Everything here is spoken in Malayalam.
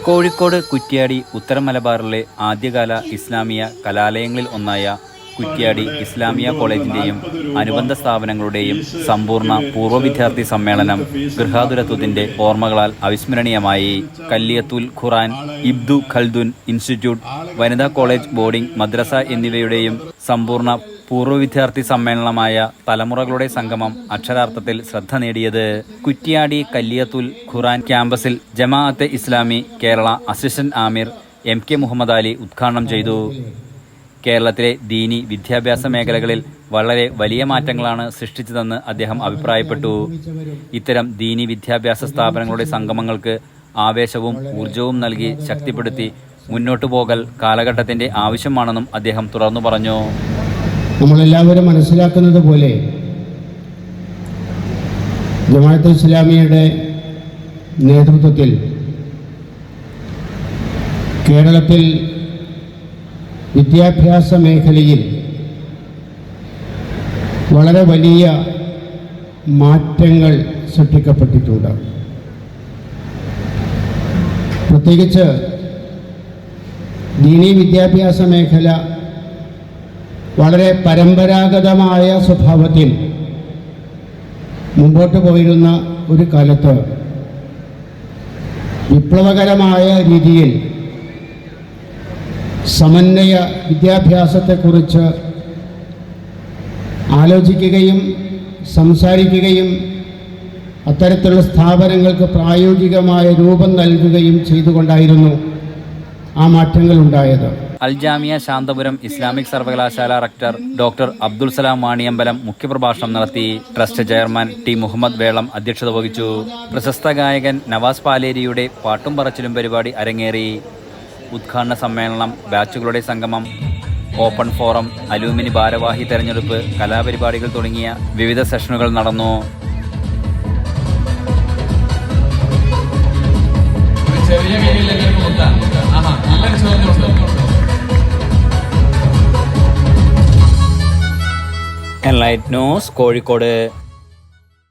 കോഴിക്കോട് കുറ്റ്യാടി ഉത്തര മലബാറിലെ ആദ്യകാല ഇസ്ലാമിയ കലാലയങ്ങളിൽ ഒന്നായ കുറ്റ്യാടി ഇസ്ലാമിയ കോളേജിന്റെയും അനുബന്ധ സ്ഥാപനങ്ങളുടെയും സമ്പൂർണ്ണ പൂർവ്വ വിദ്യാർത്ഥി സമ്മേളനം ഗൃഹാതുരത്വത്തിന്റെ ഓർമ്മകളാൽ അവിസ്മരണീയമായി. കല്ലിയത്തുൽ ഖുർആൻ, ഇബ്ദു ഖൽദുൻ ഇൻസ്റ്റിറ്റ്യൂട്ട്, വനിതാ കോളേജ്, ബോർഡിംഗ് മദ്രസ എന്നിവയുടെയും സമ്പൂർണ്ണ പൂർവ്വ വിദ്യാർത്ഥി സമ്മേളനമായ തലമുറകളുടെ സംഗമം അക്ഷരാർത്ഥത്തിൽ ശ്രദ്ധ നേടിയത് കുറ്റ്യാടി കല്ലിയത്തുൽ ഖുർആൻ ക്യാമ്പസിൽ ജമാഅത്തെ ഇസ്ലാമി കേരള അസിസ്റ്റന്റ് ആമിർ MK മുഹമ്മദ് അലി ഉദ്ഘാടനം ചെയ്തു. കേരളത്തിലെ ദീനി വിദ്യാഭ്യാസ മേഖലകളിൽ വളരെ വലിയ മാറ്റങ്ങളാണ് സൃഷ്ടിച്ചതെന്ന് അദ്ദേഹം അഭിപ്രായപ്പെട്ടു. ഇത്തരം ദീനി വിദ്യാഭ്യാസ സ്ഥാപനങ്ങളുടെ സംഗമങ്ങൾക്ക് ആവേശവും ഊർജവും നൽകി ശക്തിപ്പെടുത്തി മുന്നോട്ടു പോകൽ കാലഘട്ടത്തിന്റെ ആവശ്യമാണെന്നും അദ്ദേഹം തുടർന്നു പറഞ്ഞു. നമ്മളെല്ലാവരും മനസ്സിലാക്കുന്നത് പോലെ ജമാഅത്തെ ഇസ്ലാമിയുടെ നേതൃത്വത്തിൽ കേരളത്തിൽ വിദ്യാഭ്യാസ മേഖലയിൽ വളരെ വലിയ മാറ്റങ്ങൾ സൃഷ്ടിക്കപ്പെട്ടിട്ടുണ്ട്. പ്രത്യേകിച്ച് ദീനീ വിദ്യാഭ്യാസ മേഖല വളരെ പരമ്പരാഗതമായ സ്വഭാവത്തിൽ മുമ്പോട്ട് പോയിരുന്ന ഒരു കാലത്ത് വിപ്ലവകരമായ രീതിയിൽ സമന്വയ വിദ്യാഭ്യാസത്തെക്കുറിച്ച് ആലോചിക്കുകയും സംസാരിക്കുകയും അത്തരത്തിലുള്ള സ്ഥാപനങ്ങൾക്ക് പ്രായോഗികമായ രൂപം നൽകുകയും ചെയ്തുകൊണ്ടായിരുന്നു ആ മാറ്റങ്ങൾ ഉണ്ടായത്. അൽജാമിയ ശാന്തപുരം ഇസ്ലാമിക് സർവകലാശാല റക്ടർ ഡോക്ടർ അബ്ദുൽ സലാം വാണിയമ്പലം മുഖ്യപ്രഭാഷണം നടത്തി. ട്രസ്റ്റ് ചെയർമാൻ T മുഹമ്മദ് വേളം അധ്യക്ഷത വഹിച്ചു. പ്രശസ്ത ഗായകൻ നവാസ് പാലേരിയുടെ പാട്ടും പറച്ചിലും പരിപാടി അരങ്ങേറി. ഉദ്ഘാടന സമ്മേളനം, ബാച്ചുകളുടെ സംഗമം, ഓപ്പൺ ഫോറം, അലൂമിനി ഭാരവാഹി തെരഞ്ഞെടുപ്പ്, കലാപരിപാടികൾ തുടങ്ങിയ വിവിധ സെഷനുകൾ നടന്നു. Enlight news, Kozhikode.